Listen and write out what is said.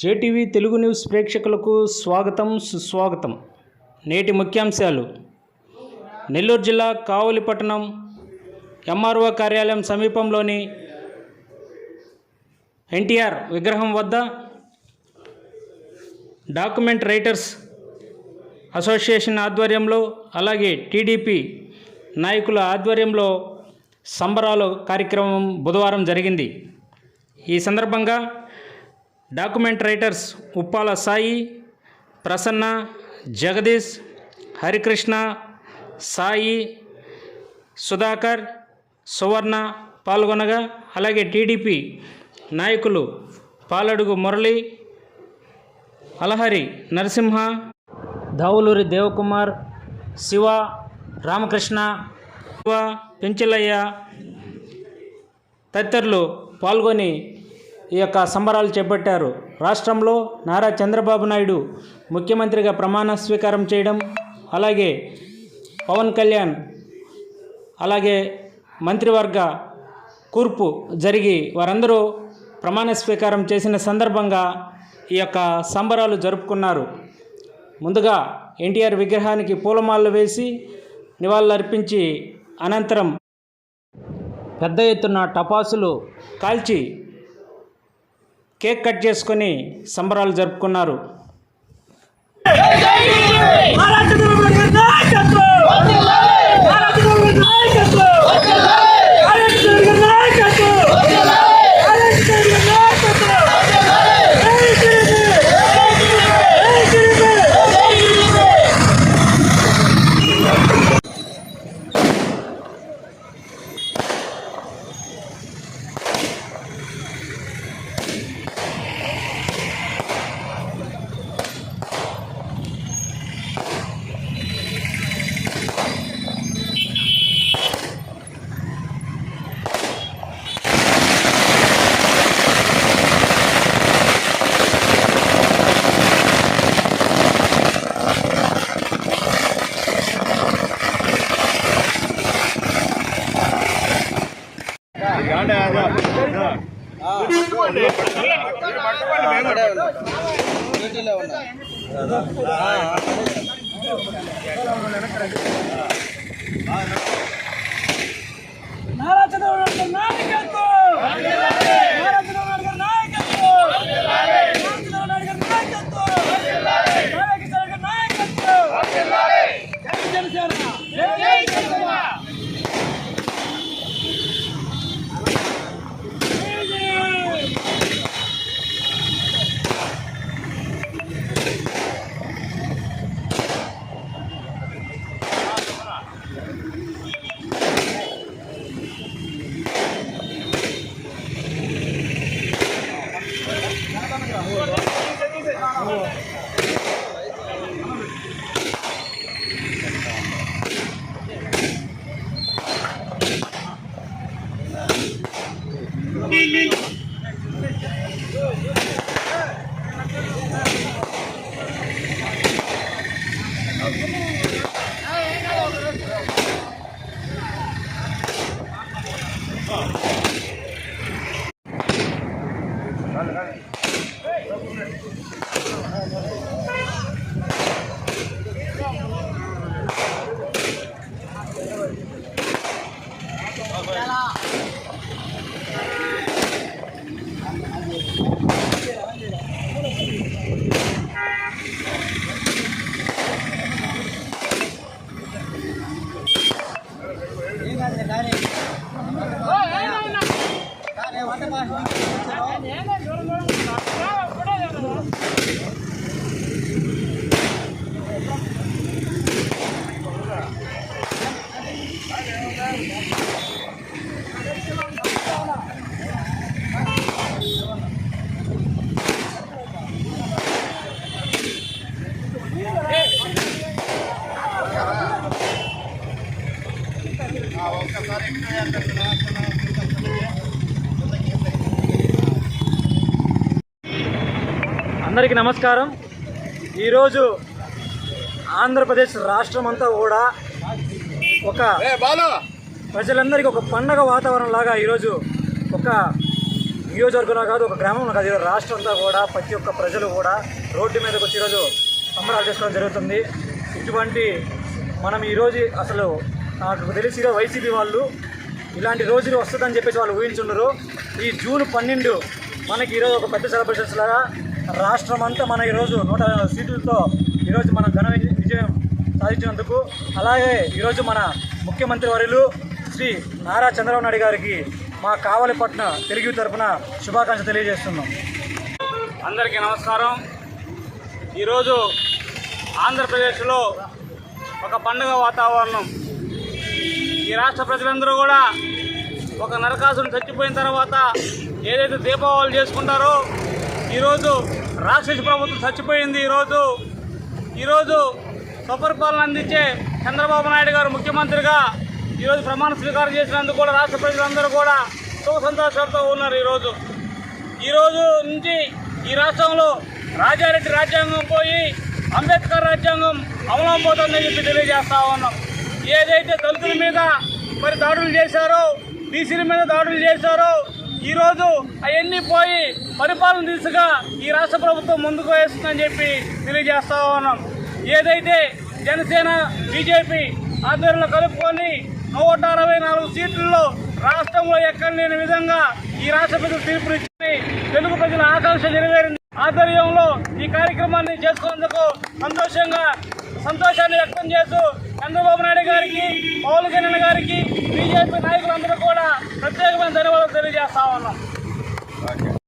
JTV Telugu news ప్రేక్షకులకు స్వాగతం సుస్వాగతం. నేటి ముఖ్యాంశాలు: నెల్లూరు జిల్లా కావలి పట్టణం ఎంఆర్ఓ కార్యాలయం సమీపంలోని ఎన్టీఆర్ విగ్రహం వద్ద డాక్యుమెంట్ రైటర్స్ అసోసియేషన్ ఆధ్వర్యంలో, అలాగే టీడీపీ నాయకుల ఆధ్వర్యంలో సంబరాలు కార్యక్రమం బుధవారం జరిగింది. ఈ సందర్భంగా డాక్యుమెంట్ రైటర్స్ ఉప్పాల సాయి, ప్రసన్న, జగదీష్, హరికృష్ణ, సాయి, సుధాకర్, సువర్ణ పాల్గొనగా, అలాగే టీడీపీ నాయకులు పాలడుగు మురళి, అలహరి నరసింహ, దావులూరి దేవకుమార్, శివ, రామకృష్ణ, పెంచిలయ్య తదితరులు పాల్గొని ఈ యొక్క సంబరాలు చేపట్టారు. రాష్ట్రంలో నారా చంద్రబాబు నాయుడు ముఖ్యమంత్రిగా ప్రమాణ స్వీకారం చేయడం, అలాగే పవన్ కళ్యాణ్ అలాగే మంత్రివర్గ కూర్పు జరిగి వారందరూ ప్రమాణ స్వీకారం చేసిన సందర్భంగా ఈ యొక్క సంబరాలు జరుపుకున్నారు. ముందుగా ఎన్టీఆర్ విగ్రహానికి పూలమాలలు వేసి నివాళులర్పించి అనంతరం పెద్ద ఎత్తున టపాసులు కాల్చి కేక్ కట్ చేసుకొని సంబరాలు జరుపుకున్నారు. అందరికీ నమస్కారం. ఈరోజు ఆంధ్రప్రదేశ్ రాష్ట్రం అంతా కూడా ఒక ప్రజలందరికీ ఒక పండగ వాతావరణం లాగా ఈరోజు ఒక నియోజకవర్గంలో కాదు, ఒక గ్రామంలో కాదు, ఈరోజు రాష్ట్రం అంతా కూడా ప్రతి ఒక్క ప్రజలు కూడా రోడ్డు మీదకి వచ్చి ఈరోజు సంబరాలు చేసుకోవడం జరుగుతుంది. ఇటువంటి మనం ఈరోజు అసలు నాకు తెలిసి ఈరోజు వైసీపీ వాళ్ళు ఇలాంటి రోజులు వస్తుందని చెప్పేసి వాళ్ళు ఊహించుండరు. ఈ జూన్ 12 మనకి ఈరోజు ఒక పెద్ద సెలబ్రేషన్స్ లాగా రాష్ట్రం అంతా మన ఈరోజు 120 సీట్లతో ఈరోజు మనం ఘన విజయం సాధించినందుకు, అలాగే ఈరోజు మన ముఖ్యమంత్రి వర్యులు శ్రీ నారా చంద్రబాబు నాయుడు గారికి మా కావలిపట్న తెలుగు తరపున శుభాకాంక్షలు తెలియజేస్తున్నాం. అందరికీ నమస్కారం. ఈరోజు ఆంధ్రప్రదేశ్లో ఒక పండుగ వాతావరణం. ఈ రాష్ట్ర ప్రజలందరూ కూడా ఒక నరకాసురుడు చచ్చిపోయిన తర్వాత ఏదైతే దీపావళి చేసుకుంటారో, ఈరోజు రాక్షస ప్రభుత్వం చచ్చిపోయింది. ఈరోజు స్వపరిపాలన అందించే చంద్రబాబు నాయుడు గారు ముఖ్యమంత్రిగా ఈరోజు ప్రమాణ స్వీకారం చేసినందుకు కూడా రాష్ట్ర ప్రజలందరూ కూడా సుఖ సంతోషాలతో ఉన్నారు. ఈరోజు నుంచి ఈ రాష్ట్రంలో రాజారెడ్డి రాజ్యాంగం పోయి అంబేద్కర్ రాజ్యాంగం అమలవుతుందని చెప్పి తెలియజేస్తా ఉన్నాం. ఏదైతే దళితుల మీద మరి దాడులు చేశారో, బీసీల మీద దాడులు చేశారో, ఈరోజు అవన్నీ పోయి పరిపాలన దిశగా ఈ రాష్ట్ర ప్రభుత్వం ముందుకు వేస్తుందని చెప్పి తెలియజేస్తా ఉన్నాం. ఏదైతే జనసేన బీజేపీ ఆధ్వర్యంలో కలుపుకొని 164 సీట్లలో రాష్ట్రంలో ఎక్కడ లేని విధంగా ఈ రాష్ట్ర ప్రజలు తీర్పునిచ్చి తెలుగు ప్రజల ఆకాంక్ష నెరవేరింది. ఆధ్వర్యంలో ఈ కార్యక్రమాన్ని చేసుకున్నందుకు సంతోషాన్ని వ్యక్తం చేస్తూ చంద్రబాబు నాయుడు గారికి, పవన్ కళ్యాణ్ గారికి, బీజేపీ నాయకులందరూ కూడా ప్రత్యేకమైన ధన్యవాదాలు తెలియజేస్తా ఉన్నాం.